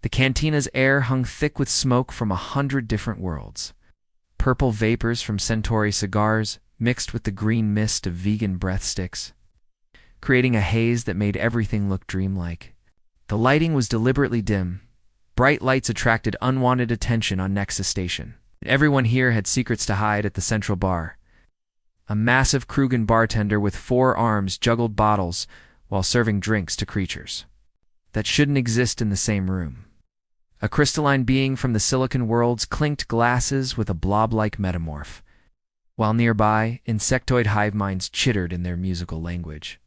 The cantina's air hung thick with smoke from 100 different worlds. Purple vapors from Centauri cigars mixed with the green mist of vegan breath sticks, creating a haze that made everything look dreamlike. The lighting was deliberately dim. Bright lights attracted unwanted attention on Nexus Station. Everyone here had secrets to hide at the central bar. A massive Krugen bartender with 4 arms juggled bottles while serving drinks to creatures that shouldn't exist in the same room. A crystalline being from the Silicon worlds clinked glasses with a blob-like metamorph, while nearby, insectoid hive minds chittered in their musical language.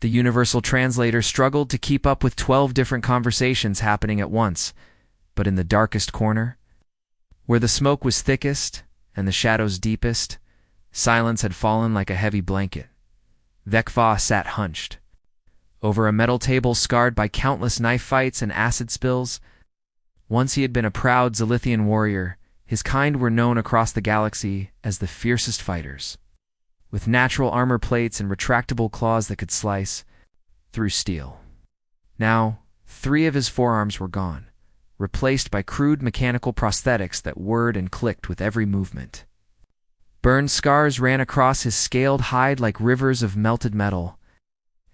The universal translator struggled to keep up with 12 different conversations happening at once, but in the darkest corner, where the smoke was thickest and the shadows deepest, silence had fallen like a heavy blanket. HFY sat hunched. Over a metal table scarred by countless knife fights and acid spills. Once he had been a proud Zilithian warrior, his kind were known across the galaxy as the fiercest fighters, with natural armor plates and retractable claws that could slice through steel. Now, 3 of his forearms were gone, replaced by crude mechanical prosthetics that whirred and clicked with every movement. Burned scars ran across his scaled hide like rivers of melted metal,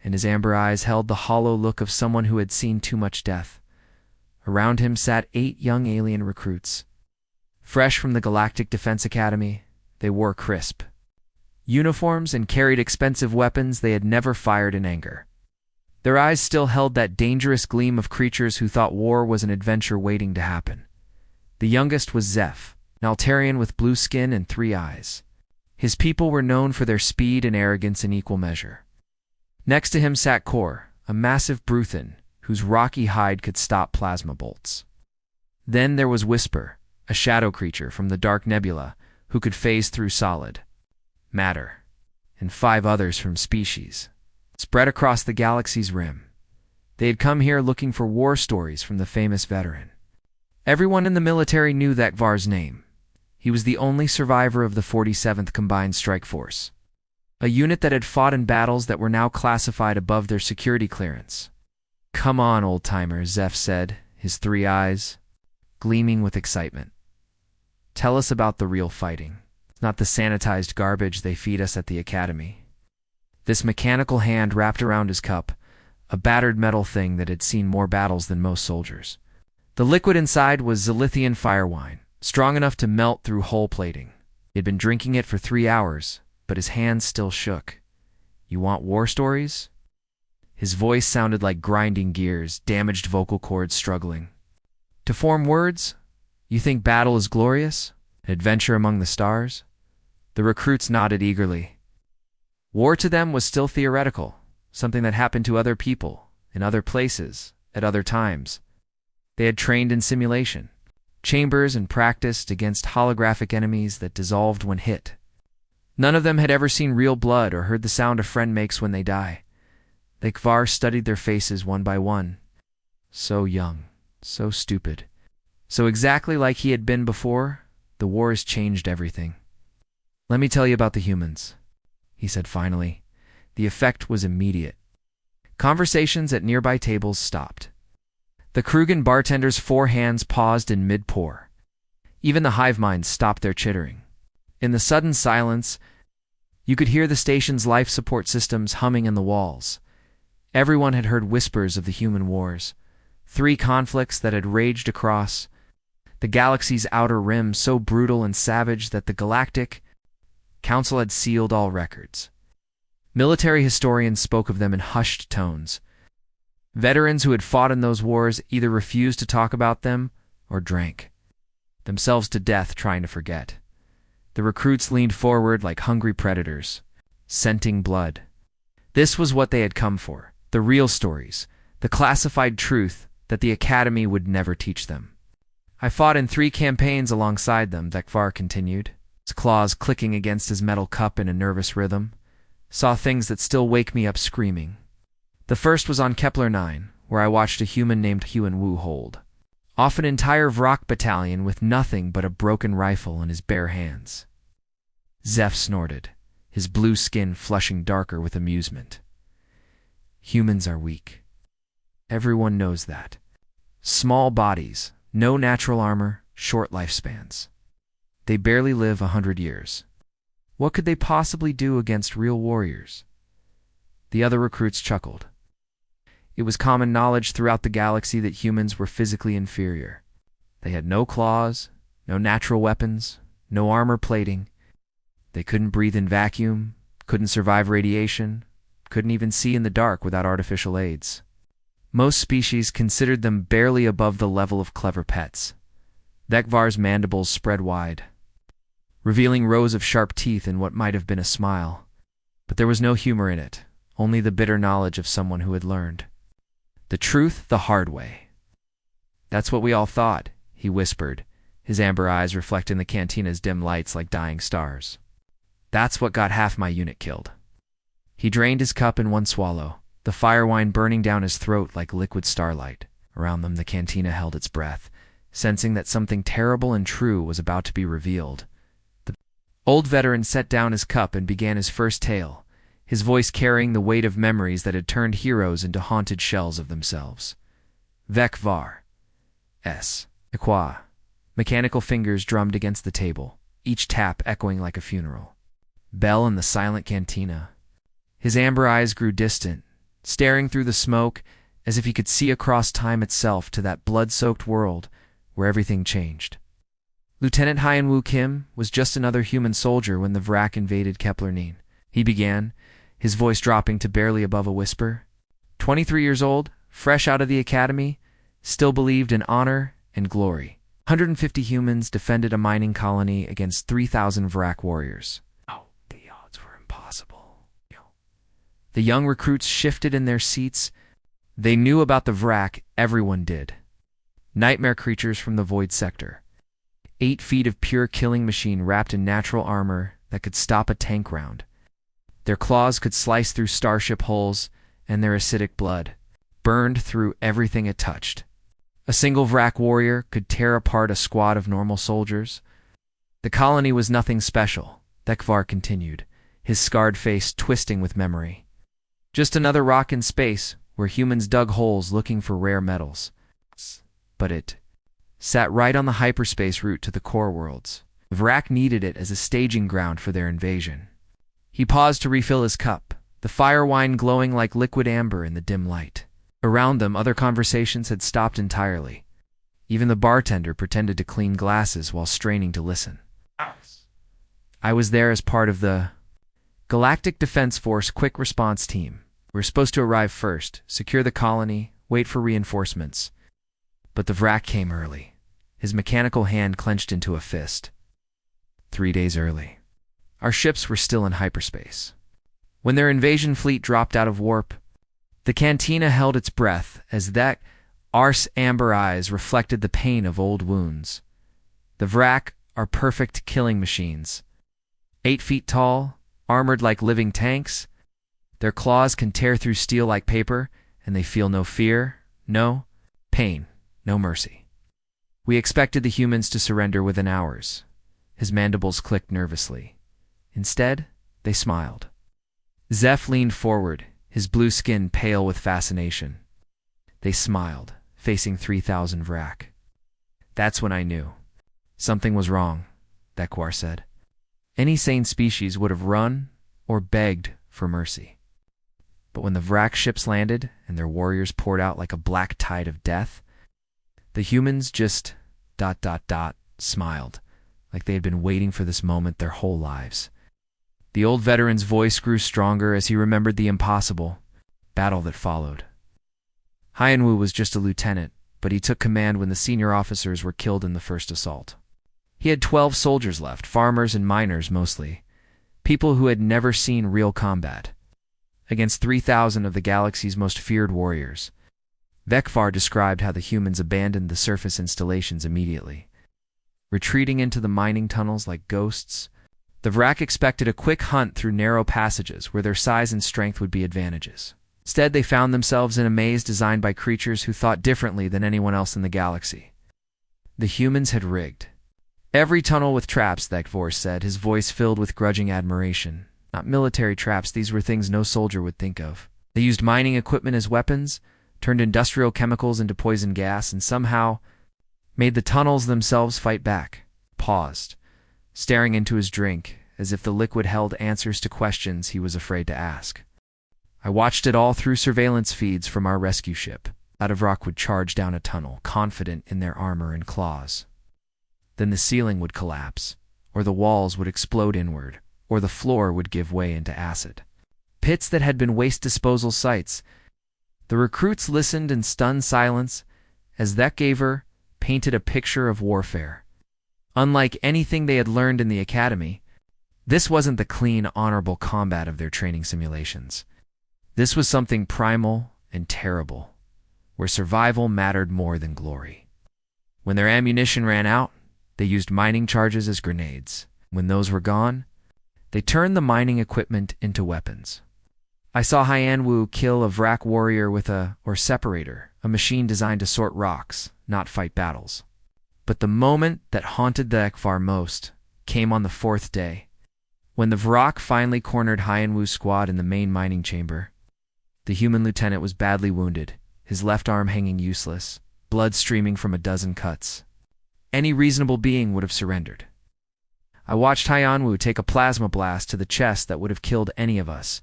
and his amber eyes held the hollow look of someone who had seen too much death. Around him sat 8 young alien recruits. Fresh from the Galactic Defense Academy, they wore crisp uniforms and carried expensive weapons they had never fired in anger. Their eyes still held that dangerous gleam of creatures who thought war was an adventure waiting to happen. The youngest was Zeph, an Altarian with blue skin and 3 eyes. His people were known for their speed and arrogance in equal measure. Next to him sat Kor, a massive Bruthan, whose rocky hide could stop plasma bolts. Then there was Whisper, a shadow creature from the Dark Nebula who could phase through solid matter, and 5 others from species spread across the galaxy's rim. They had come here looking for war stories from the famous veteran. Everyone in the military knew HFY's name. He was the only survivor of the 47th Combined Strike Force, a unit that had fought in battles that were now classified above their security clearance. "Come on, old-timer," Zeph said, his 3 eyes gleaming with excitement. "Tell us about the real fighting, not the sanitized garbage they feed us at the academy." This mechanical hand wrapped around his cup, a battered metal thing that had seen more battles than most soldiers. The liquid inside was Zilithian fire wine, strong enough to melt through hull plating. He had been drinking it for 3 hours, but his hands still shook. "You want war stories?" His voice sounded like grinding gears, damaged vocal cords struggling to form words. "You think battle is glorious? An adventure among the stars?" The recruits nodded eagerly. War to them was still theoretical, something that happened to other people, in other places, at other times. They had trained in simulation, chambers, and practiced against holographic enemies that dissolved when hit. None of them had ever seen real blood or heard the sound a friend makes when they die. HFY studied their faces one by one. So young, so stupid, so exactly like he had been before. The war has changed everything. "Let me tell you about the humans," he said finally. The effect was immediate. Conversations at nearby tables stopped. The Krugen bartender's 4 hands paused in mid-pour. Even the hive minds stopped their chittering. In the sudden silence, you could hear the station's life support systems humming in the walls. Everyone had heard whispers of the human wars, 3 conflicts that had raged across the galaxy's outer rim, so brutal and savage that the Galactic Council had sealed all records. Military historians spoke of them in hushed tones. Veterans who had fought in those wars either refused to talk about them or drank themselves to death trying to forget. The recruits leaned forward like hungry predators, scenting blood. This was what they had come for, the real stories, the classified truth that the Academy would never teach them. "I fought in 3 campaigns alongside them," HFY continued, his claws clicking against his metal cup in a nervous rhythm. "Saw things that still wake me up screaming. The first was on Kepler 9, where I watched a human named Huan Wu hold off an entire Vrock battalion with nothing but a broken rifle in his bare hands." Zeph snorted, his blue skin flushing darker with amusement. "Humans are weak. Everyone knows that. Small bodies, no natural armor, short lifespans. They barely live 100 years. What could they possibly do against real warriors? The other recruits chuckled. It was common knowledge throughout the galaxy that humans were physically inferior. They had no claws, no natural weapons, no armor plating. They couldn't breathe in vacuum, couldn't survive radiation, couldn't even see in the dark without artificial aids. Most species considered them barely above the level of clever pets. Vekvar's mandibles spread wide, revealing rows of sharp teeth in what might have been a smile. But there was no humor in it, only the bitter knowledge of someone who had learned the truth the hard way. "That's what we all thought," he whispered, his amber eyes reflecting the cantina's dim lights like dying stars. "That's what got half my unit killed." He drained his cup in one swallow, the fire wine burning down his throat like liquid starlight. Around them, the cantina held its breath, sensing that something terrible and true was about to be revealed. The old veteran set down his cup and began his first tale, his voice carrying the weight of memories that had turned heroes into haunted shells of themselves. Vekvar. HFY. Mechanical fingers drummed against the table, each tap echoing like a funeral. Bell in the silent cantina. His amber eyes grew distant, staring through the smoke as if he could see across time itself to that blood-soaked world where everything changed. Lieutenant Hyenwoo Kim was just another human soldier when the Vrak invaded Kepler-9. He began, his voice dropping to barely above a whisper. 23 years old, fresh out of the academy, still believed in honor and glory. 150 humans defended a mining colony against 3,000 Vrak warriors. Oh, the odds were impossible. The young recruits shifted in their seats. They knew about the Vrak, everyone did. Nightmare creatures from the Void Sector. 8 feet of pure killing machine wrapped in natural armor that could stop a tank round. Their claws could slice through starship hulls, and their acidic blood burned through everything it touched. A single Vrak warrior could tear apart a squad of normal soldiers. The colony was nothing special, Vekvar continued, his scarred face twisting with memory. Just another rock in space where humans dug holes looking for rare metals. But it sat right on the hyperspace route to the core worlds. Vrak needed it as a staging ground for their invasion. He paused to refill his cup, the fire wine glowing like liquid amber in the dim light. Around them, other conversations had stopped entirely. Even the bartender pretended to clean glasses while straining to listen. I was there as part of the Galactic Defense Force Quick Response Team. We were supposed to arrive first, secure the colony, wait for reinforcements. But the Vrak came early, his mechanical hand clenched into a fist. 3 days early. Our ships were still in hyperspace. When their invasion fleet dropped out of warp, the cantina held its breath as that Ars amber eyes reflected the pain of old wounds. The Vrak are perfect killing machines. 8 feet tall, armored like living tanks. Their claws can tear through steel like paper, and they feel no fear, no pain, no mercy. We expected the humans to surrender within hours. His mandibles clicked nervously. Instead, they smiled. Zeph leaned forward, his blue skin pale with fascination. They smiled, facing 3,000 Vrak. That's when I knew. Something was wrong, Vekvar said. Any sane species would have run or begged for mercy. But when the Vrak ships landed and their warriors poured out like a black tide of death, the humans just ... smiled, like they had been waiting for this moment their whole lives. The old veteran's voice grew stronger as he remembered the impossible battle that followed. Hyenwoo was just a lieutenant, but he took command when the senior officers were killed in the first assault. He had 12 soldiers left, farmers and miners mostly, people who had never seen real combat, against 3,000 of the galaxy's most feared warriors. Vekvar described how the humans abandoned the surface installations immediately, retreating into the mining tunnels like ghosts. The Vrak expected a quick hunt through narrow passages where their size and strength would be advantages. Instead, they found themselves in a maze designed by creatures who thought differently than anyone else in the galaxy. The humans had rigged every tunnel with traps, Vekvar said, his voice filled with grudging admiration. Not military traps, these were things no soldier would think of. They used mining equipment as weapons, turned industrial chemicals into poison gas, and somehow made the tunnels themselves fight back. Paused, staring into his drink, as if the liquid held answers to questions he was afraid to ask. I watched it all through surveillance feeds from our rescue ship. Out of rock would charge down a tunnel, confident in their armor and claws. Then the ceiling would collapse, or the walls would explode inward, or the floor would give way into acid. Pits that had been waste disposal sites. The recruits listened in stunned silence as that giver painted a picture of warfare. Unlike anything they had learned in the academy, this wasn't the clean, honorable combat of their training simulations. This was something primal and terrible, where survival mattered more than glory. When their ammunition ran out, they used mining charges as grenades. When those were gone, they turned the mining equipment into weapons. I saw Hyan Wu kill a Vrak warrior with a separator, a machine designed to sort rocks, not fight battles. But the moment that haunted the Ekvar most came on the fourth day, when the Vrak finally cornered Hyan Wu's squad in the main mining chamber. The human lieutenant was badly wounded, his left arm hanging useless, blood streaming from a dozen cuts. Any reasonable being would have surrendered. I watched Hyan Wu take a plasma blast to the chest that would have killed any of us.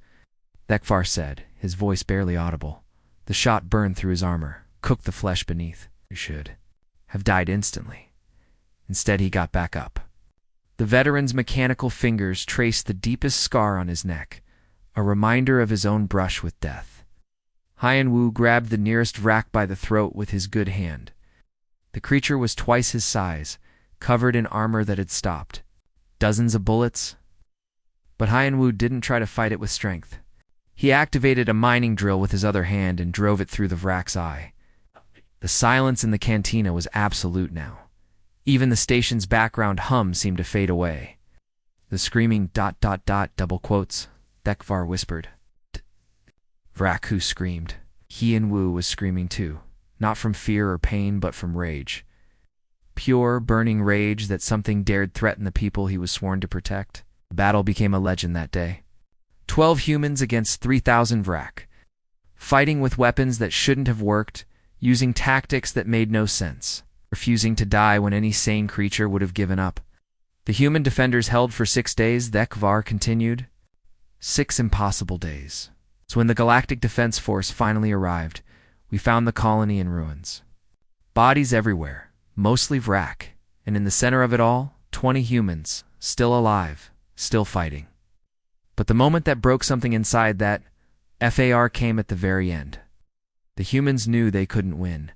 Ekvar said, his voice barely audible. The shot burned through his armor, cooked the flesh beneath. He should have died instantly. Instead, he got back up. The veteran's mechanical fingers traced the deepest scar on his neck, a reminder of his own brush with death. Hyan Wu grabbed the nearest Vrak by the throat with his good hand. The creature was twice his size, covered in armor that had stopped. Dozens of bullets. But Hyan Wu didn't try to fight it with strength. He activated a mining drill with his other hand and drove it through the Vrak's eye. The silence in the cantina was absolute now. Even the station's background hum seemed to fade away. The screaming ... double quotes, Ekvar whispered. Vrak Hu screamed. Hyan Wu was screaming too, not from fear or pain but from rage. Pure, burning rage that something dared threaten the people he was sworn to protect. The battle became a legend that day. 12 humans against 3,000 Vrak, fighting with weapons that shouldn't have worked, using tactics that made no sense, refusing to die when any sane creature would have given up. The human defenders held for 6 days, the Ekvar continued. 6 impossible days. So when the Galactic Defense Force finally arrived, we found the colony in ruins. Bodies everywhere, mostly Vrak, and in the center of it all, 20 humans, still alive, still fighting. But the moment that broke something inside that FAR came at the very end. The humans knew they couldn't win,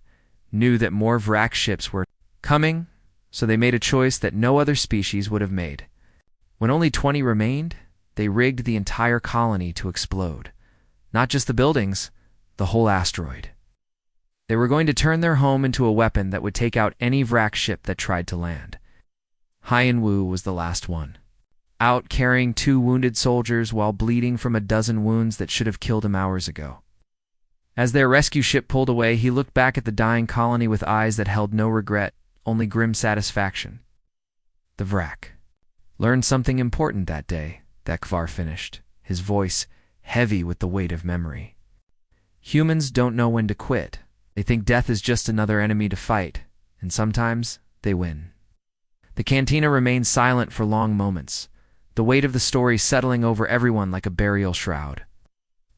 knew that more Vrak ships were coming, so they made a choice that no other species would have made. When only 20 remained, they rigged the entire colony to explode. Not just the buildings, the whole asteroid. They were going to turn their home into a weapon that would take out any Vrak ship that tried to land. Hyan Wu was the last one, out carrying 2 wounded soldiers while bleeding from a dozen wounds that should have killed him hours ago. As their rescue ship pulled away, he looked back at the dying colony with eyes that held no regret, only grim satisfaction. The Vrak learned something important that day, Ekvar finished, his voice heavy with the weight of memory. Humans don't know when to quit. They think death is just another enemy to fight, and sometimes they win. The cantina remained silent for long moments, the weight of the story settling over everyone like a burial shroud.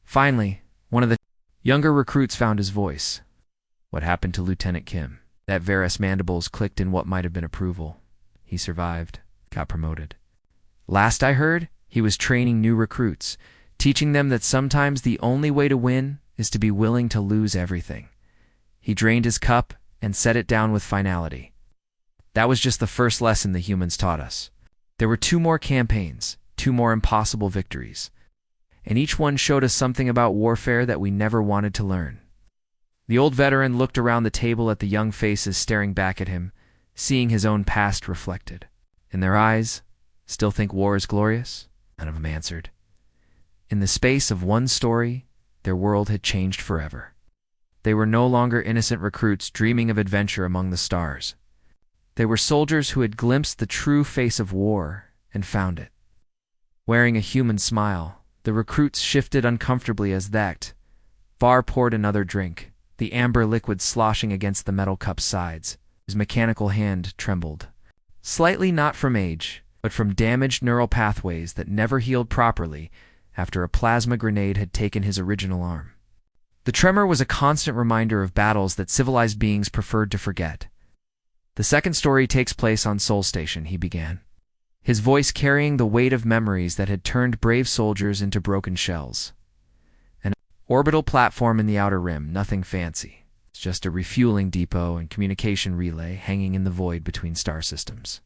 Finally, one of the younger recruits found his voice. What happened to Lieutenant Kim? That Varus mandibles clicked in what might have been approval. He survived, got promoted. Last I heard, he was training new recruits, teaching them that sometimes the only way to win is to be willing to lose everything. He drained his cup and set it down with finality. That was just the first lesson the humans taught us. There were 2 more campaigns, 2 more impossible victories, and each one showed us something about warfare that we never wanted to learn. The old veteran looked around the table at the young faces staring back at him, seeing his own past reflected. In their eyes, still think war is glorious? None of them answered. In the space of one story, their world had changed forever. They were no longer innocent recruits dreaming of adventure among the stars. They were soldiers who had glimpsed the true face of war and found it. Wearing a human smile, the recruits shifted uncomfortably as Ekvar poured another drink, the amber liquid sloshing against the metal cup's sides. His mechanical hand trembled. Slightly, not from age, but from damaged neural pathways that never healed properly after a plasma grenade had taken his original arm. The tremor was a constant reminder of battles that civilized beings preferred to forget. The second story takes place on Sol Station, he began, his voice carrying the weight of memories that had turned brave soldiers into broken shells. An orbital platform in the outer rim, nothing fancy. It's just a refueling depot and communication relay hanging in the void between star systems.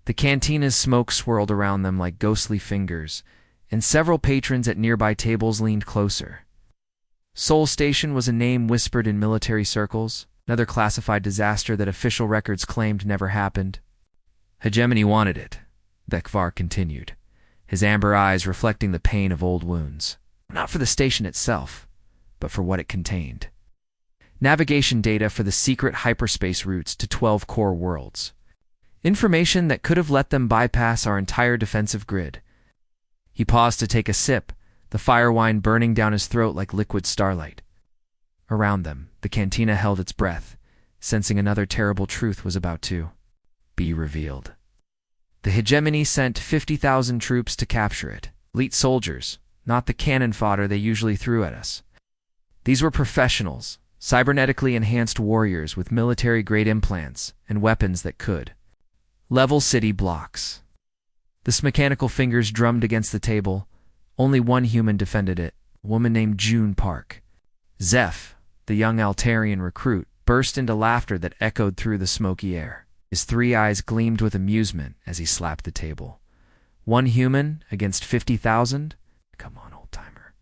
The cantina's smoke swirled around them like ghostly fingers, and several patrons at nearby tables leaned closer. Sol Station was a name whispered in military circles, another classified disaster that official records claimed never happened. Hegemony wanted it, Vekvar continued, his amber eyes reflecting the pain of old wounds. Not for the station itself, but for what it contained. Navigation data for the secret hyperspace routes to 12 core worlds. Information that could have let them bypass our entire defensive grid. He paused to take a sip, the fire wine burning down his throat like liquid starlight. Around them, the cantina held its breath, sensing another terrible truth was about to be revealed. The hegemony sent 50,000 troops to capture it. Elite soldiers, not the cannon fodder they usually threw at us. These were professionals, cybernetically enhanced warriors with military-grade implants and weapons that could level city blocks. The mechanical fingers drummed against the table. Only one human defended it, a woman named June Park. Zeph, the young Altarian recruit, burst into laughter that echoed through the smoky air. His 3 eyes gleamed with amusement as he slapped the table. 1 human against 50,000? Come on, old-timer.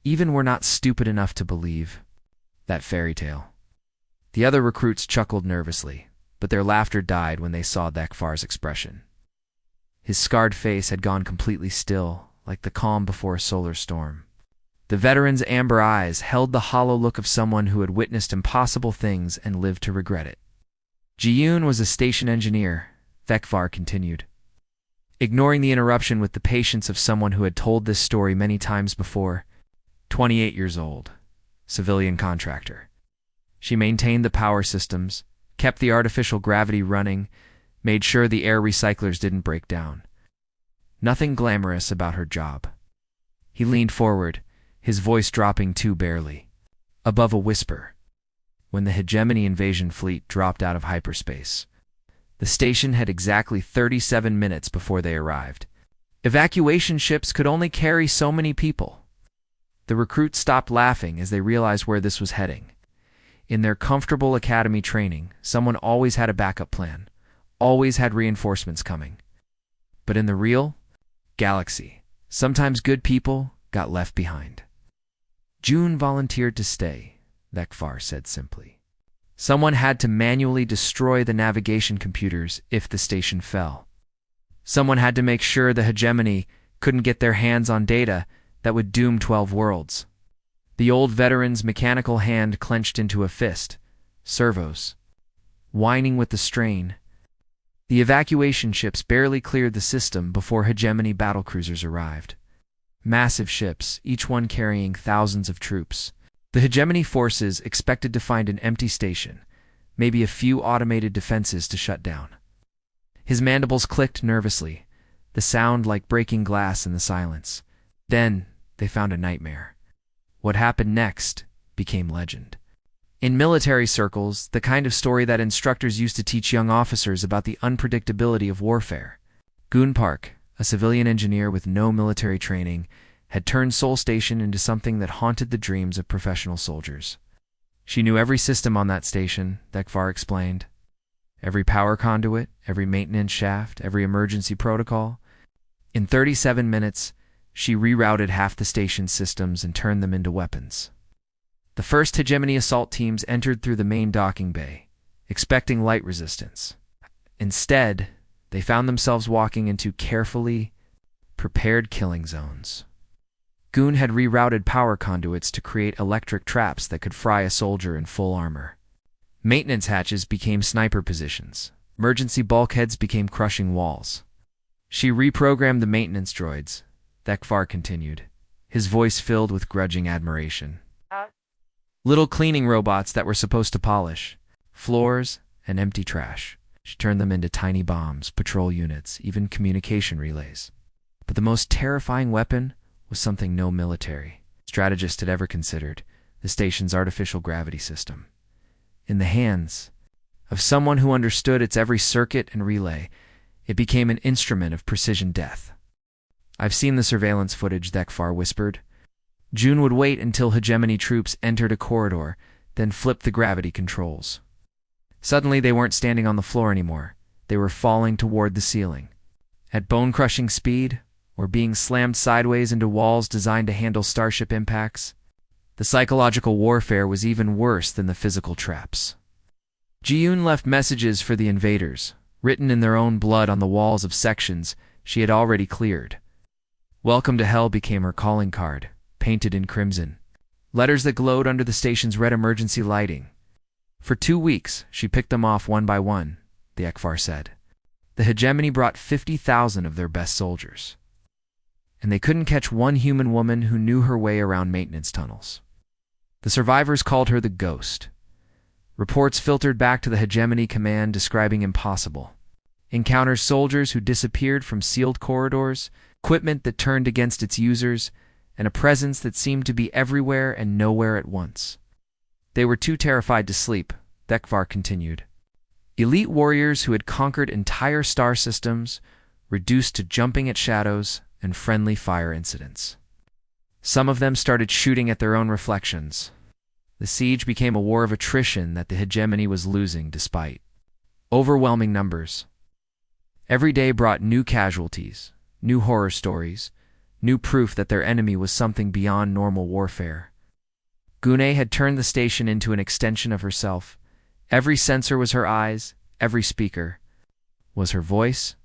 Even we're not stupid enough to believe that fairy tale. The other recruits chuckled nervously, but their laughter died when they saw Vekvar's expression. His scarred face had gone completely still, like the calm before a solar storm. The veteran's amber eyes held the hollow look of someone who had witnessed impossible things and lived to regret it. Ji-yoon was a station engineer, Vekvar continued, ignoring the interruption with the patience of someone who had told this story many times before. 28 years old, civilian contractor. She maintained the power systems, kept the artificial gravity running, made sure the air recyclers didn't break down. Nothing glamorous about her job. He leaned forward, his voice dropping too barely, above a whisper. When the hegemony invasion fleet dropped out of hyperspace, the station had exactly 37 minutes before they arrived. Evacuation ships could only carry so many people. The recruits stopped laughing as they realized where this was heading. In their comfortable academy training, someone always had a backup plan, always had reinforcements coming. But in the real galaxy, sometimes good people got left behind. June volunteered to stay, Vekvar said simply. Someone had to manually destroy the navigation computers if the station fell. Someone had to make sure the hegemony couldn't get their hands on data that would doom 12 worlds. The old veteran's mechanical hand clenched into a fist, servos, whining with the strain. The evacuation ships barely cleared the system before hegemony battlecruisers arrived. Massive ships, each one carrying thousands of troops. The hegemony forces expected to find an empty station, maybe a few automated defenses to shut down. His mandibles clicked nervously, the sound like breaking glass in the silence. Then they found a nightmare. What happened next became legend. In military circles, the kind of story that instructors used to teach young officers about the unpredictability of warfare. Goon Park, a civilian engineer with no military training, had turned Sol Station into something that haunted the dreams of professional soldiers. She knew every system on that station, Vekvar explained. Every power conduit, every maintenance shaft, every emergency protocol. In 37 minutes, she rerouted half the station's systems and turned them into weapons. The first hegemony assault teams entered through the main docking bay, expecting light resistance. Instead, they found themselves walking into carefully prepared killing zones. Goon had rerouted power conduits to create electric traps that could fry a soldier in full armor. Maintenance hatches became sniper positions. Emergency bulkheads became crushing walls. She reprogrammed the maintenance droids, Vekvar continued, his voice filled with grudging admiration. Little cleaning robots that were supposed to polish floors and empty trash. She turned them into tiny bombs, patrol units, even communication relays. But the most terrifying weapon was something no military strategist had ever considered: the station's artificial gravity system. In the hands of someone who understood its every circuit and relay, it became an instrument of precision death. "I've seen the surveillance footage," Thekvar whispered. June would wait until hegemony troops entered a corridor, then flip the gravity controls. Suddenly, they weren't standing on the floor anymore. They were falling toward the ceiling. At bone-crushing speed, or being slammed sideways into walls designed to handle starship impacts. The psychological warfare was even worse than the physical traps. Ji-yoon left messages for the invaders, written in their own blood on the walls of sections she had already cleared. "Welcome to Hell" became her calling card, painted in crimson. Letters that glowed under the station's red emergency lighting. For 2 weeks, she picked them off one by one, the Ekvar said. The hegemony brought 50,000 of their best soldiers. And they couldn't catch one human woman who knew her way around maintenance tunnels. The survivors called her the Ghost. Reports filtered back to the hegemony command describing impossible encounters: soldiers who disappeared from sealed corridors, equipment that turned against its users, and a presence that seemed to be everywhere and nowhere at once. They were too terrified to sleep, Thekvar continued. Elite warriors who had conquered entire star systems, reduced to jumping at shadows and friendly fire incidents. Some of them started shooting at their own reflections. The siege became a war of attrition that the hegemony was losing despite overwhelming numbers. Every day brought new casualties, new horror stories, new proof that their enemy was something beyond normal warfare. Gune had turned the station into an extension of herself. Every sensor was her eyes, every speaker was her voice,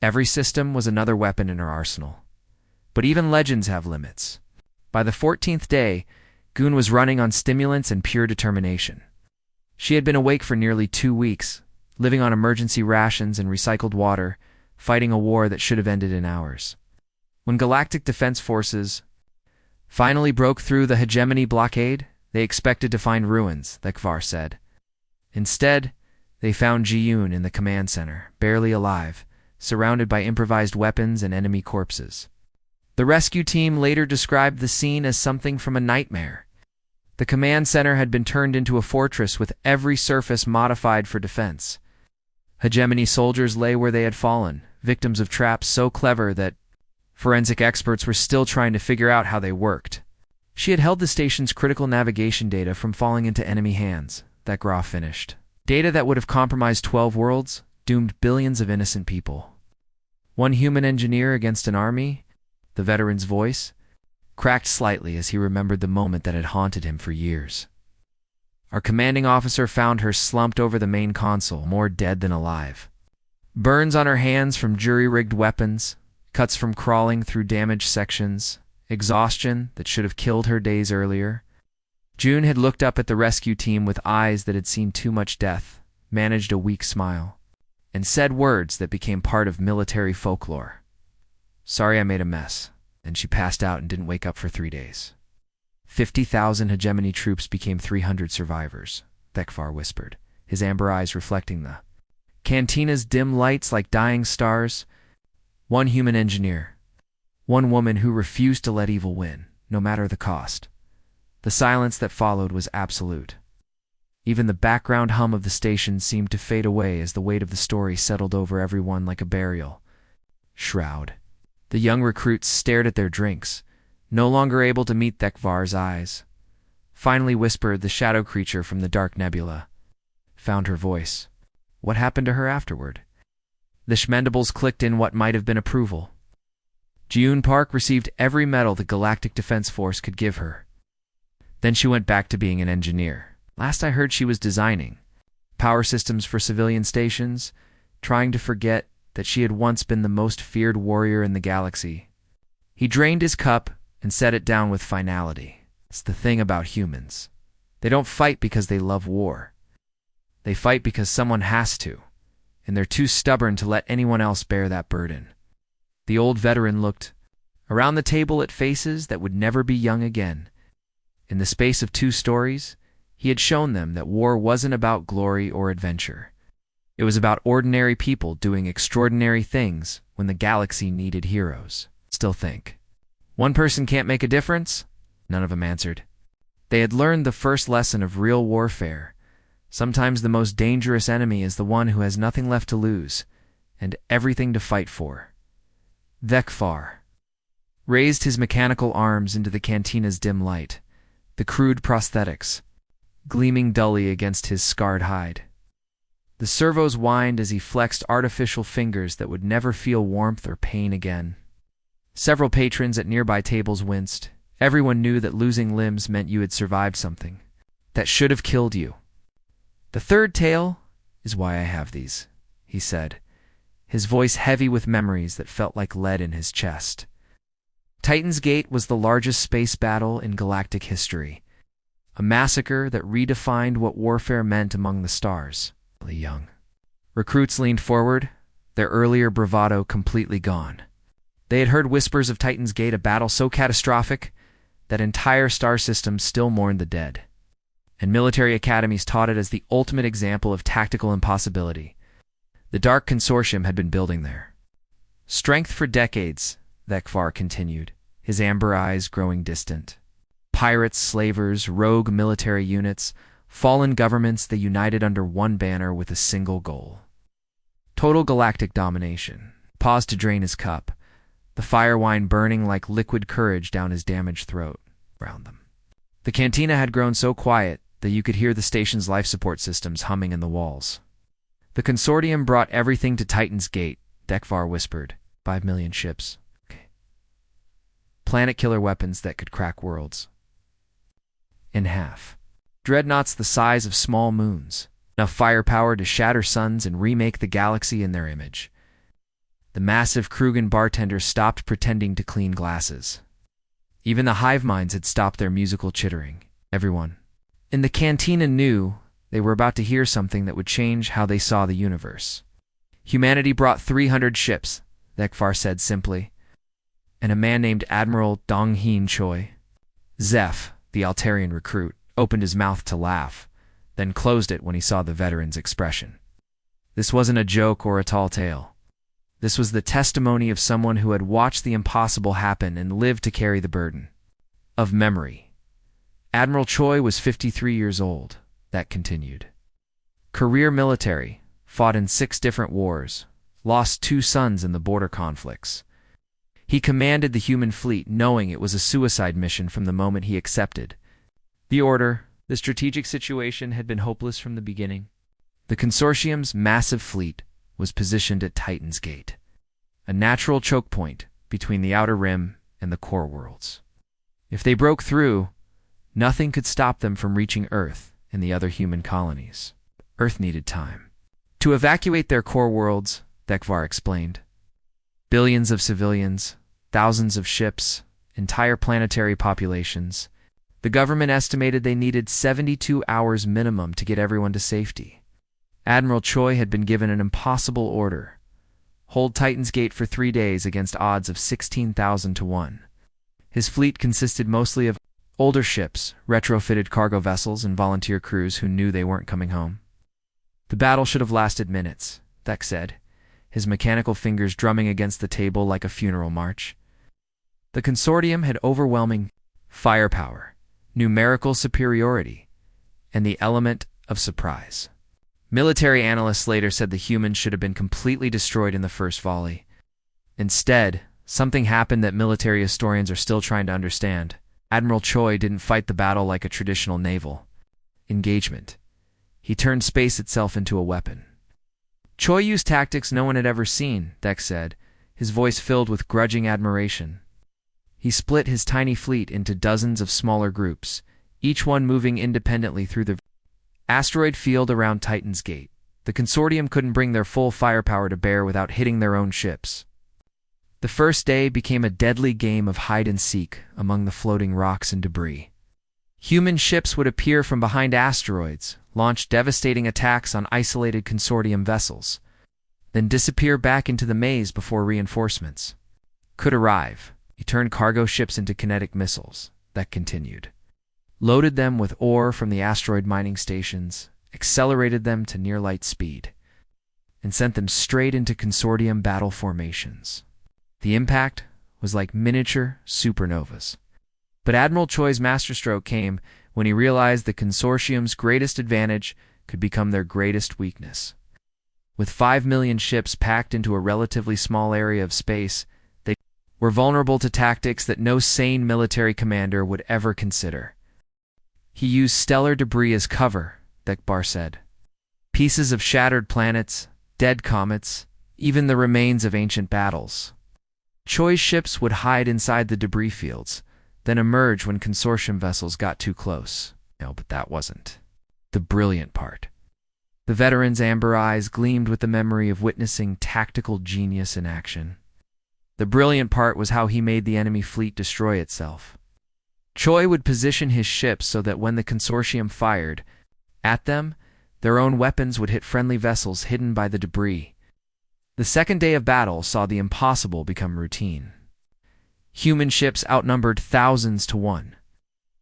every system was another weapon in her arsenal. But even legends have limits. By the 14th day, Gun was running on stimulants and pure determination. She had been awake for nearly 2 weeks, living on emergency rations and recycled water, fighting a war that should have ended in hours. When Galactic Defense Forces finally broke through the hegemony blockade, they expected to find ruins, Thekvar said. Instead, they found Ji-yoon in the command center, barely alive, surrounded by improvised weapons and enemy corpses. The rescue team later described the scene as something from a nightmare. The command center had been turned into a fortress with every surface modified for defense. Hegemony soldiers lay where they had fallen, victims of traps so clever that forensic experts were still trying to figure out how they worked. She had held the station's critical navigation data from falling into enemy hands, Thekvar finished. Data that would have compromised 12 worlds, doomed billions of innocent people. One human engineer against an army, the veteran's voice cracked slightly as he remembered the moment that had haunted him for years. Our commanding officer found her slumped over the main console, more dead than alive. Burns on her hands from jury-rigged weapons, cuts from crawling through damaged sections, exhaustion that should have killed her days earlier. June had looked up at the rescue team with eyes that had seen too much death, managed a weak smile, and said words that became part of military folklore. "Sorry I made a mess," and she passed out and didn't wake up for 3 days. 50,000 hegemony troops became 300 survivors, Thekvar whispered, his amber eyes reflecting the cantina's dim lights like dying stars. One human engineer. One woman who refused to let evil win, no matter the cost. The silence that followed was absolute. Even the background hum of the station seemed to fade away as the weight of the story settled over everyone like a burial shroud. The young recruits stared at their drinks, no longer able to meet Thekvar's eyes. Finally whispered the shadow creature from the dark nebula. Found her voice. What happened to her afterward? The Schmendables clicked in what might have been approval. Ji-yoon Park received every medal the Galactic Defense Force could give her. Then she went back to being an engineer. Last I heard she was designing power systems for civilian stations, trying to forget that she had once been the most feared warrior in the galaxy. He drained his cup and set it down with finality. It's the thing about humans. They don't fight because they love war. They fight because someone has to, and they're too stubborn to let anyone else bear that burden. The old veteran looked around the table at faces that would never be young again, In the space of 2 stories, he had shown them that war wasn't about glory or adventure. It was about ordinary people doing extraordinary things when the galaxy needed heroes. Still think. One person can't make a difference? None of them answered. They had learned the first lesson of real warfare. Sometimes the most dangerous enemy is the one who has nothing left to lose and everything to fight for. HFY raised his mechanical arms into the cantina's dim light, the crude prosthetics gleaming dully against his scarred hide. The servos whined as he flexed artificial fingers that would never feel warmth or pain again. Several patrons at nearby tables winced. Everyone knew that losing limbs meant you had survived something that should have killed you. "The third tale is why I have these," he said, his voice heavy with memories that felt like lead in his chest. Titan's Gate was the largest space battle in galactic history, a massacre that redefined what warfare meant among the stars. Young recruits leaned forward, their earlier bravado completely gone. They had heard whispers of Titan's Gate, a battle so catastrophic that entire star systems still mourned the dead. And military academies taught it as the ultimate example of tactical impossibility. The Dark Consortium had been building there. Strength for decades, HFY continued, his amber eyes growing distant. Pirates, slavers, rogue military units, fallen governments, they united under one banner with a single goal. Total galactic domination. Paused to drain his cup, the fire wine burning like liquid courage down his damaged throat. Around them, the cantina had grown so quiet that you could hear the station's life support systems humming in the walls. The consortium brought everything to Titan's Gate, HFY whispered. 5 million ships. Okay. Planet-killer weapons that could crack worlds in half. Dreadnoughts the size of small moons. Enough firepower to shatter suns and remake the galaxy in their image. The massive Krugan bartenders stopped pretending to clean glasses. Even the hive minds had stopped their musical chittering. Everyone in the cantina knew they were about to hear something that would change how they saw the universe. Humanity brought 300 ships, HFY said simply, and a man named Admiral Dong-Heen Choi, Zeph, the Altarian recruit, opened his mouth to laugh, then closed it when he saw the veteran's expression. This wasn't a joke or a tall tale. This was the testimony of someone who had watched the impossible happen and lived to carry the burden of memory. Admiral Choi was 53 years old, that continued. Career military, fought in 6 different wars, lost 2 sons in the border conflicts. He commanded the human fleet knowing it was a suicide mission from the moment he accepted the order. The strategic situation had been hopeless from the beginning. The consortium's massive fleet was positioned at Titan's Gate, a natural choke point between the outer rim and the core worlds. If they broke through, nothing could stop them from reaching Earth and the other human colonies. Earth needed time to evacuate their core worlds, HFY explained. Billions of civilians, thousands of ships, entire planetary populations. The government estimated they needed 72 hours minimum to get everyone to safety. Admiral Choi had been given an impossible order: hold Titan's Gate for 3 days against odds of 16,000 to 1. His fleet consisted mostly of older ships, retrofitted cargo vessels, and volunteer crews who knew they weren't coming home. The battle should have lasted minutes, HFY said, his mechanical fingers drumming against the table like a funeral march. The consortium had overwhelming firepower, numerical superiority, and the element of surprise. Military analysts later said the humans should have been completely destroyed in the first volley. Instead, something happened that military historians are still trying to understand. Admiral Choi didn't fight the battle like a traditional naval engagement. He turned space itself into a weapon. Choi used tactics no one had ever seen, HFY said, his voice filled with grudging admiration. He split his tiny fleet into dozens of smaller groups, each one moving independently through the asteroid field around Titan's Gate. The consortium couldn't bring their full firepower to bear without hitting their own ships. The first day became a deadly game of hide-and-seek among the floating rocks and debris. Human ships would appear from behind asteroids, launch devastating attacks on isolated consortium vessels, then disappear back into the maze before reinforcements could arrive. He turned cargo ships into kinetic missiles, that continued. loaded them with ore from the asteroid mining stations, accelerated them to near-light speed, and sent them straight into consortium battle formations. The impact was like miniature supernovas. But Admiral Choi's masterstroke came when he realized the consortium's greatest advantage could become their greatest weakness. With 5 million ships packed into a relatively small area of space, they were vulnerable to tactics that no sane military commander would ever consider. He used stellar debris as cover, Dekvar said. Pieces of shattered planets, dead comets, even the remains of ancient battles. Choi's ships would hide inside the debris fields, then emerge when consortium vessels got too close. No, but that wasn't the brilliant part. The veteran's amber eyes gleamed with the memory of witnessing tactical genius in action. The brilliant part was how he made the enemy fleet destroy itself. Choi would position his ships so that when the consortium fired at them, their own weapons would hit friendly vessels hidden by the debris. The second day of battle saw the impossible become routine. Human ships outnumbered thousands to one,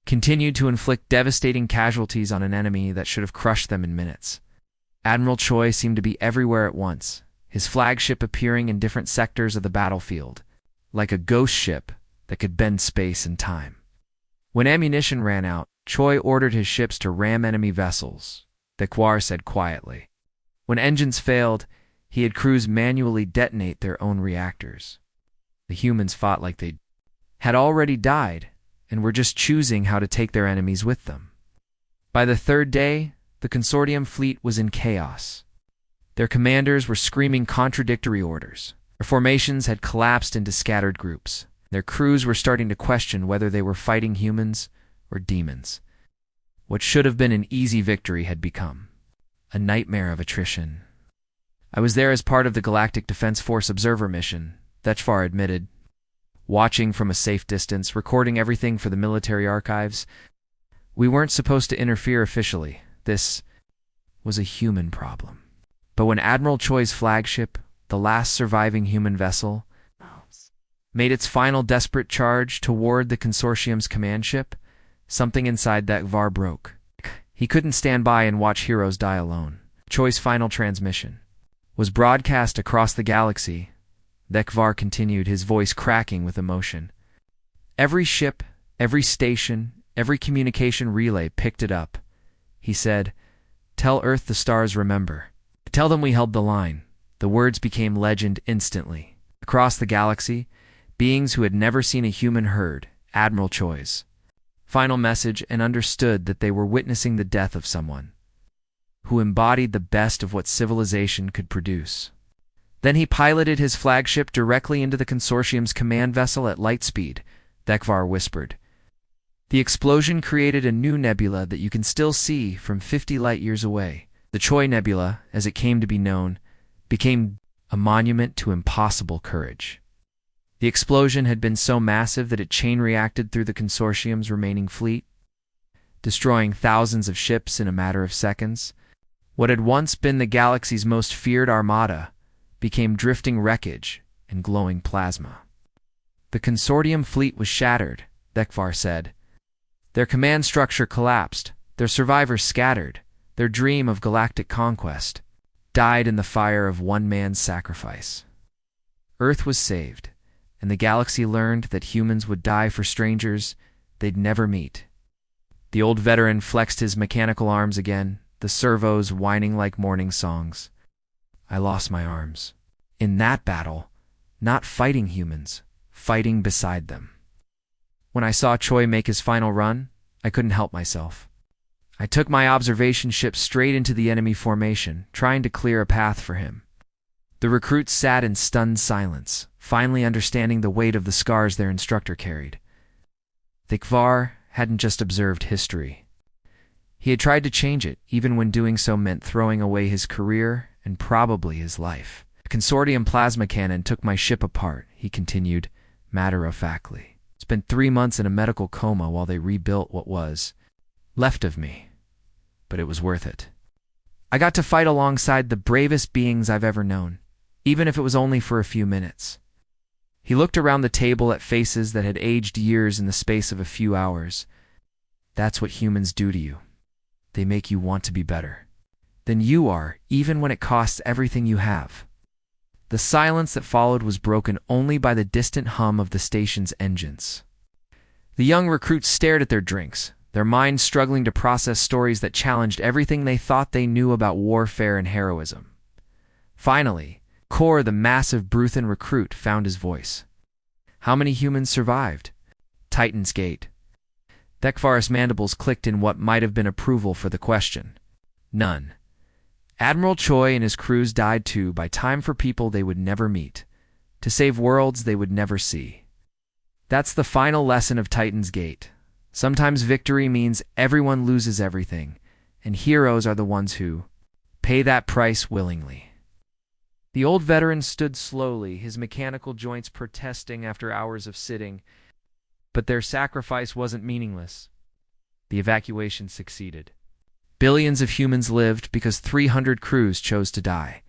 continued to inflict devastating casualties on an enemy that should have crushed them in minutes. Admiral Choi seemed to be everywhere at once, his flagship appearing in different sectors of the battlefield, like a ghost ship that could bend space and time. When ammunition ran out, Choi ordered his ships to ram enemy vessels, Dekvar said quietly. When engines failed, he had crews manually detonate their own reactors. The humans fought like they had already died and were just choosing how to take their enemies with them. By the third day, the consortium fleet was in chaos. Their commanders were screaming contradictory orders. Their formations had collapsed into scattered groups. Their crews were starting to question whether they were fighting humans or demons. What should have been an easy victory had become a nightmare of attrition. I was there as part of the Galactic Defense Force observer mission, Dekvar admitted. Watching from a safe distance, recording everything for the military archives. We weren't supposed to interfere officially. This was a human problem. But when Admiral Choi's flagship, the last surviving human vessel, made its final desperate charge toward the consortium's command ship, something inside Dekvar broke. He couldn't stand by and watch heroes die alone. Choi's final transmission was broadcast across the galaxy. Dekvar continued, his voice cracking with emotion. Every ship, every station, every communication relay picked it up. He said, "Tell Earth the stars remember. Tell them we held the line." The words became legend instantly. Across the galaxy, beings who had never seen a human heard Admiral Choi's final message and understood that they were witnessing the death of someone who embodied the best of what civilization could produce. Then he piloted his flagship directly into the consortium's command vessel at light speed, Dekvar whispered. The explosion created a new nebula that you can still see from 50 light-years away. The Choi Nebula, as it came to be known, became a monument to impossible courage. The explosion had been so massive that it chain-reacted through the consortium's remaining fleet, destroying thousands of ships in a matter of seconds. What had once been the galaxy's most feared armada became drifting wreckage and glowing plasma. The consortium fleet was shattered, Dekvar said. Their command structure collapsed, their survivors scattered, their dream of galactic conquest died in the fire of one man's sacrifice. Earth was saved, and the galaxy learned that humans would die for strangers they'd never meet. The old veteran flexed his mechanical arms again, the servos whining like morning songs. I lost my arms. In that battle, not fighting humans, fighting beside them. When I saw Choi make his final run, I couldn't help myself. I took my observation ship straight into the enemy formation, trying to clear a path for him. The recruits sat in stunned silence, finally understanding the weight of the scars their instructor carried. Dekvar hadn't just observed history. He had tried to change it, even when doing so meant throwing away his career and probably his life. A consortium plasma cannon took my ship apart, he continued, matter-of-factly. Spent 3 months in a medical coma while they rebuilt what was left of me, but it was worth it. I got to fight alongside the bravest beings I've ever known, even if it was only for a few minutes. He looked around the table at faces that had aged years in the space of a few hours. That's what humans do to you. They make you want to be better than you are, even when it costs everything you have. The silence that followed was broken only by the distant hum of the station's engines. The young recruits stared at their drinks, their minds struggling to process stories that challenged everything they thought they knew about warfare and heroism. Finally, Kor, the massive Bruthan recruit, found his voice. How many humans survived? Titan's Gate. Thekvar's mandibles clicked in what might have been approval for the question. None. Admiral Choi and his crews died too by time for people they would never meet, to save worlds they would never see. That's the final lesson of Titan's Gate. Sometimes victory means everyone loses everything, and heroes are the ones who pay that price willingly. The old veteran stood slowly, his mechanical joints protesting after hours of sitting, but their sacrifice wasn't meaningless. The evacuation succeeded. Billions of humans lived because 300 crews chose to die,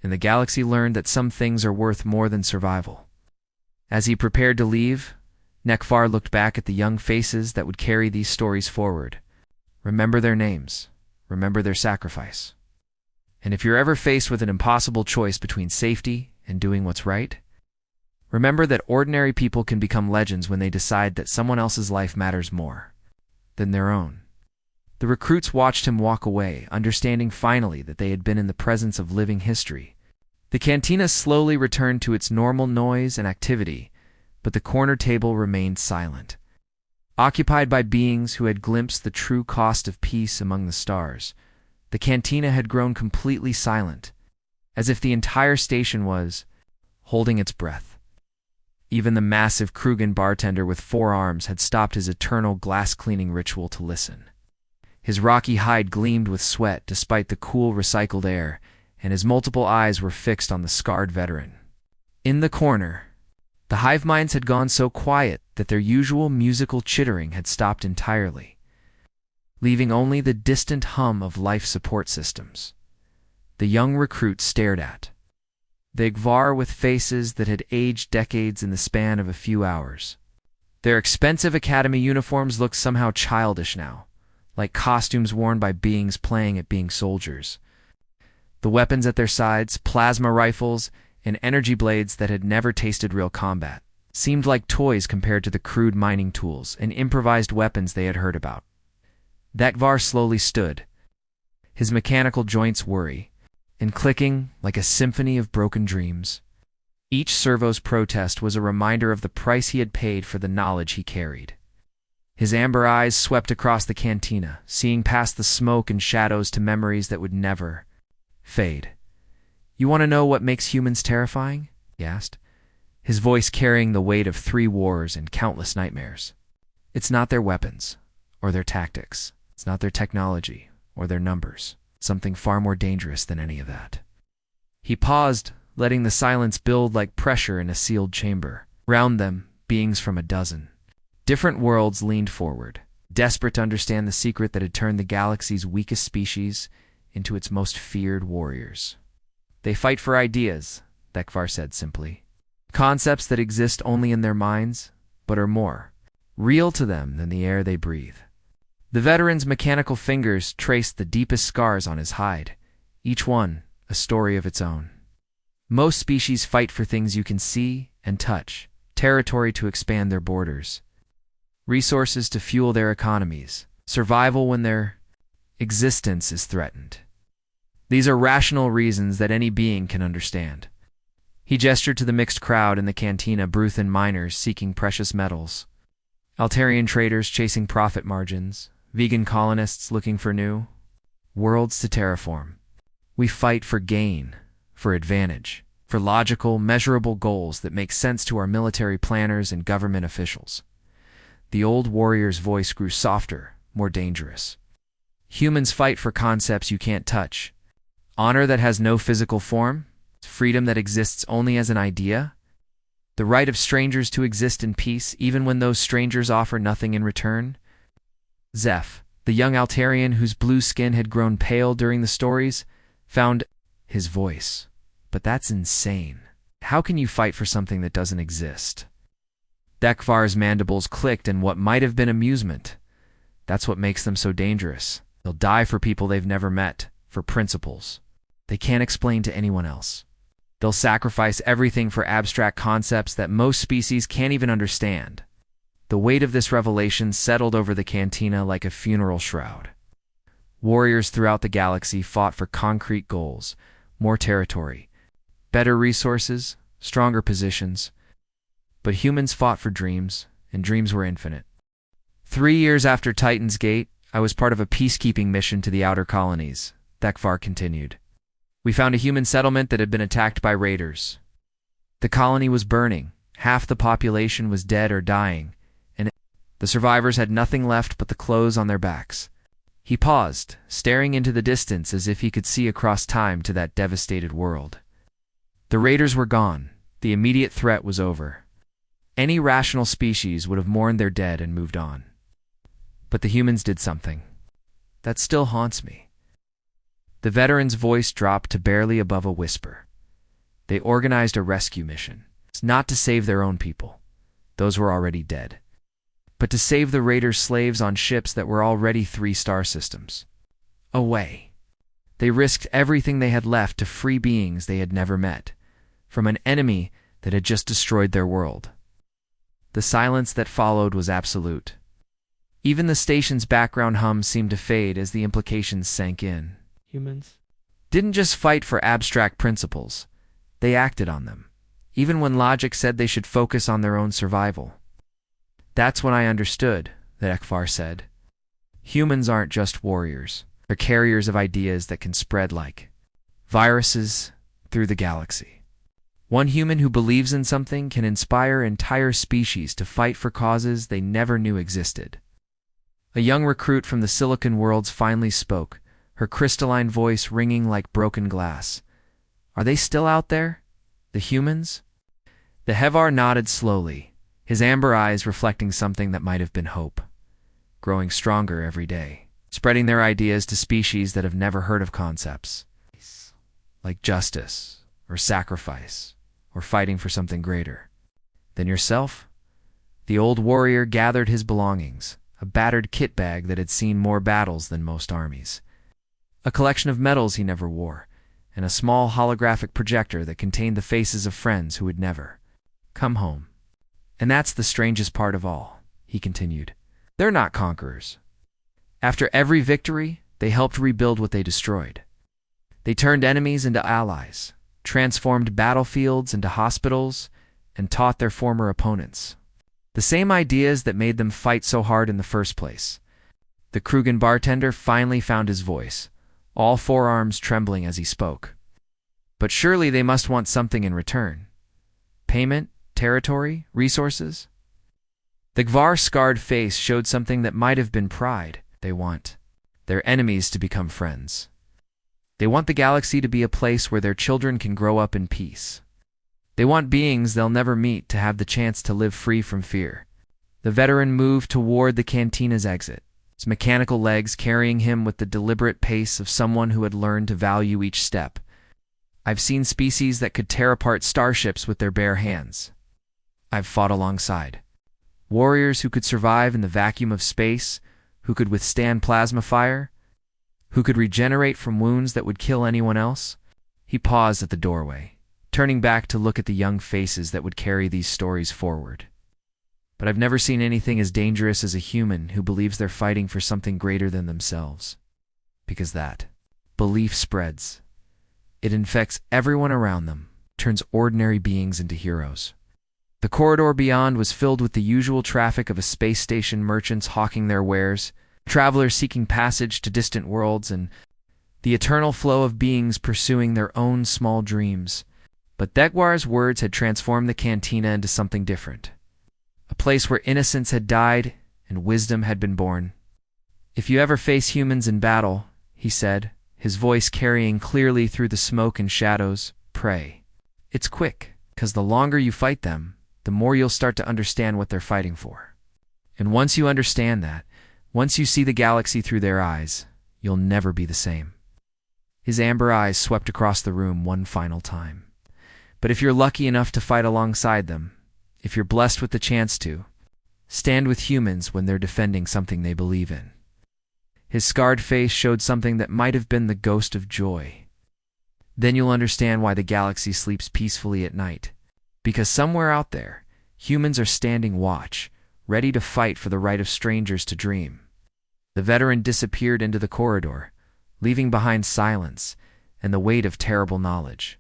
and the galaxy learned that some things are worth more than survival. As he prepared to leave, Nekvar looked back at the young faces that would carry these stories forward. Remember their names. Remember their sacrifice. And if you're ever faced with an impossible choice between safety and doing what's right, remember that ordinary people can become legends when they decide that someone else's life matters more than their own. The recruits watched him walk away, understanding finally that they had been in the presence of living history. The cantina slowly returned to its normal noise and activity, but the corner table remained silent, occupied by beings who had glimpsed the true cost of peace among the stars. The cantina had grown completely silent, as if the entire station was holding its breath. Even the massive Krugan bartender with 4 arms had stopped his eternal glass-cleaning ritual to listen. His rocky hide gleamed with sweat despite the cool recycled air, and his multiple eyes were fixed on the scarred veteran. In the corner, the hive minds had gone so quiet that their usual musical chittering had stopped entirely, leaving only the distant hum of life support systems. The young recruits stared at the Igvar with faces that had aged decades in the span of a few hours. Their expensive academy uniforms looked somehow childish now, like costumes worn by beings playing at being soldiers. The weapons at their sides, plasma rifles, and energy blades that had never tasted real combat, seemed like toys compared to the crude mining tools and improvised weapons they had heard about. Thekvar slowly stood, his mechanical joints worry, and clicking like a symphony of broken dreams. Each servo's protest was a reminder of the price he had paid for the knowledge he carried. His amber eyes swept across the cantina, seeing past the smoke and shadows to memories that would never fade. You want to know what makes humans terrifying? He asked, his voice carrying the weight of 3 wars and countless nightmares. It's not their weapons, or their tactics. It's not their technology, or their numbers. Something far more dangerous than any of that. He paused, letting the silence build like pressure in a sealed chamber. Round them, beings from a dozen different worlds leaned forward, desperate to understand the secret that had turned the galaxy's weakest species into its most feared warriors. They fight for ideas, Thekvar said simply. Concepts that exist only in their minds, but are more real to them than the air they breathe. The veteran's mechanical fingers traced the deepest scars on his hide, each one a story of its own. Most species fight for things you can see and touch, territory to expand their borders, resources to fuel their economies, survival when their existence is threatened. These are rational reasons that any being can understand. He gestured to the mixed crowd in the cantina, Bruthan miners seeking precious metals, Altarian traders chasing profit margins, vegan colonists looking for new worlds to terraform. We fight for gain, for advantage, for logical, measurable goals that make sense to our military planners and government officials. The old warrior's voice grew softer, more dangerous. Humans fight for concepts you can't touch. Honor that has no physical form, freedom that exists only as an idea, the right of strangers to exist in peace even when those strangers offer nothing in return. Zeph, the young Altarian whose blue skin had grown pale during the stories, found his voice. But that's insane. How can you fight for something that doesn't exist? Thekvar's mandibles clicked in what might have been amusement, That's what makes them so dangerous. They'll die for people they've never met, for principles they can't explain to anyone else. They'll sacrifice everything for abstract concepts that most species can't even understand. The weight of this revelation settled over the cantina like a funeral shroud. Warriors throughout the galaxy fought for concrete goals, more territory, better resources, stronger positions. But humans fought for dreams, and dreams were infinite. 3 years after Titan's Gate, I was part of a peacekeeping mission to the outer colonies, Thekvar continued. We found a human settlement that had been attacked by raiders. The colony was burning, half the population was dead or dying, and the survivors had nothing left but the clothes on their backs. He paused, staring into the distance as if he could see across time to that devastated world. The raiders were gone. The immediate threat was over. Any rational species would have mourned their dead and moved on. But the humans did something that still haunts me. The veteran's voice dropped to barely above a whisper. They organized a rescue mission. It's not to save their own people. Those were already dead. But to save the raiders' slaves on ships that were already 3-star systems away. They risked everything they had left to free beings they had never met, from an enemy that had just destroyed their world. The silence that followed was absolute. Even the station's background hum seemed to fade as the implications sank in. Humans didn't just fight for abstract principles. They acted on them, even when logic said they should focus on their own survival. That's when I understood, that Thekvar said. Humans aren't just warriors. They're carriers of ideas that can spread like viruses through the galaxy. One human who believes in something can inspire entire species to fight for causes they never knew existed. A young recruit from the Silicon Worlds finally spoke, her crystalline voice ringing like broken glass. Are they still out there? The humans? The HFY nodded slowly, his amber eyes reflecting something that might have been hope, growing stronger every day, spreading their ideas to species that have never heard of concepts like justice or sacrifice or fighting for something greater than yourself. The old warrior gathered his belongings, a battered kit bag that had seen more battles than most armies, a collection of medals he never wore, and a small holographic projector that contained the faces of friends who would never come home. And that's the strangest part of all, he continued. They're not conquerors. After every victory, they helped rebuild what they destroyed. They turned enemies into allies, transformed battlefields into hospitals, and taught their former opponents the same ideas that made them fight so hard in the first place. The Krugen bartender finally found his voice, all forearms trembling as he spoke. But surely they must want something in return. Payment, territory, resources? The Gvar's scarred face showed something that might have been pride. They want their enemies to become friends. They want the galaxy to be a place where their children can grow up in peace. They want beings they'll never meet to have the chance to live free from fear. The veteran moved toward the cantina's exit, his mechanical legs carrying him with the deliberate pace of someone who had learned to value each step. I've seen species that could tear apart starships with their bare hands. I've fought alongside warriors who could survive in the vacuum of space, who could withstand plasma fire, who could regenerate from wounds that would kill anyone else. He paused at the doorway, turning back to look at the young faces that would carry these stories forward. But I've never seen anything as dangerous as a human who believes they're fighting for something greater than themselves. Because that belief spreads. It infects everyone around them, turns ordinary beings into heroes. The corridor beyond was filled with the usual traffic of a space station, merchants hawking their wares, travelers seeking passage to distant worlds, and the eternal flow of beings pursuing their own small dreams. But Thekvar's words had transformed the cantina into something different. A place where innocence had died and wisdom had been born. If you ever face humans in battle, he said, his voice carrying clearly through the smoke and shadows, pray. It's quick, 'cause the longer you fight them, the more you'll start to understand what they're fighting for. And once you understand that, once you see the galaxy through their eyes, you'll never be the same. His amber eyes swept across the room one final time. But if you're lucky enough to fight alongside them, if you're blessed with the chance to, stand with humans when they're defending something they believe in, His scarred face showed something that might have been the ghost of joy. Then you'll understand why the galaxy sleeps peacefully at night. Because somewhere out there, humans are standing watch, ready to fight for the right of strangers to dream. The veteran disappeared into the corridor, leaving behind silence and the weight of terrible knowledge.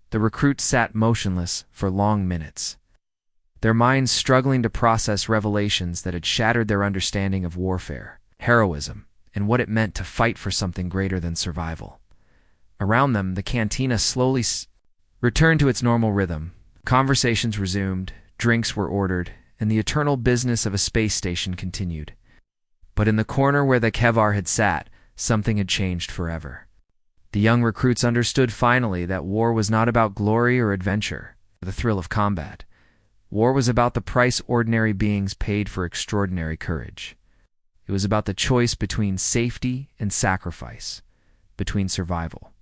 The recruits sat motionless for long minutes, their minds struggling to process revelations that had shattered their understanding of warfare, heroism, and what it meant to fight for something greater than survival. Around them, the cantina slowly returned to its normal rhythm. Conversations resumed, drinks were ordered, and the eternal business of a space station continued. But in the corner where the Kevar had sat, something had changed forever. The young recruits understood finally that war was not about glory or adventure, or the thrill of combat. War was about the price ordinary beings paid for extraordinary courage. It was about the choice between safety and sacrifice, between survival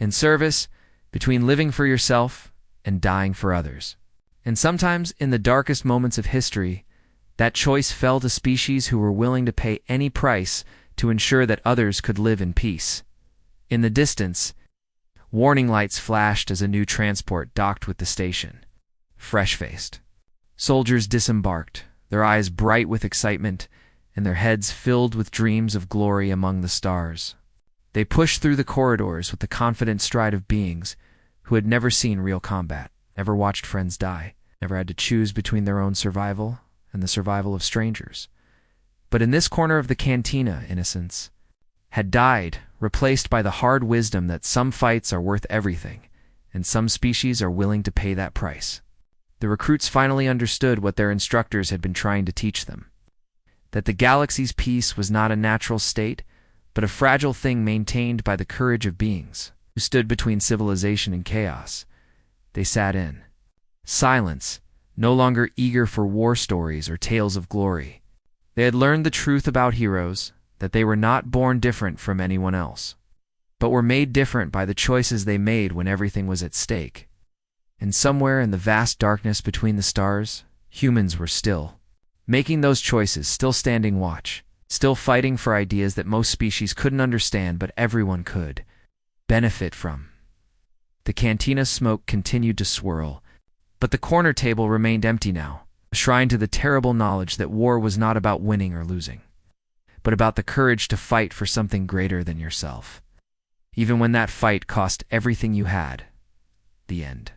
and service, between living for yourself and dying for others. And sometimes, in the darkest moments of history, that choice fell to species who were willing to pay any price to ensure that others could live in peace. In the distance, warning lights flashed as a new transport docked with the station. Fresh-faced soldiers disembarked, their eyes bright with excitement and their heads filled with dreams of glory among the stars. They pushed through the corridors with the confident stride of beings who had never seen real combat, never watched friends die, never had to choose between their own survival and the survival of strangers. But in this corner of the cantina, innocence had died, replaced by the hard wisdom that some fights are worth everything, and some species are willing to pay that price. The recruits finally understood what their instructors had been trying to teach them: that the galaxy's peace was not a natural state, but a fragile thing maintained by the courage of beings who stood between civilization and chaos. They sat in silence, no longer eager for war stories or tales of glory. They had learned the truth about heroes, that they were not born different from anyone else, but were made different by the choices they made when everything was at stake. And somewhere in the vast darkness between the stars, humans were still making those choices, still standing watch, still fighting for ideas that most species couldn't understand but everyone could benefit from. The cantina's smoke continued to swirl, but the corner table remained empty now, a shrine to the terrible knowledge that war was not about winning or losing, but about the courage to fight for something greater than yourself, even when that fight cost everything you had. The end.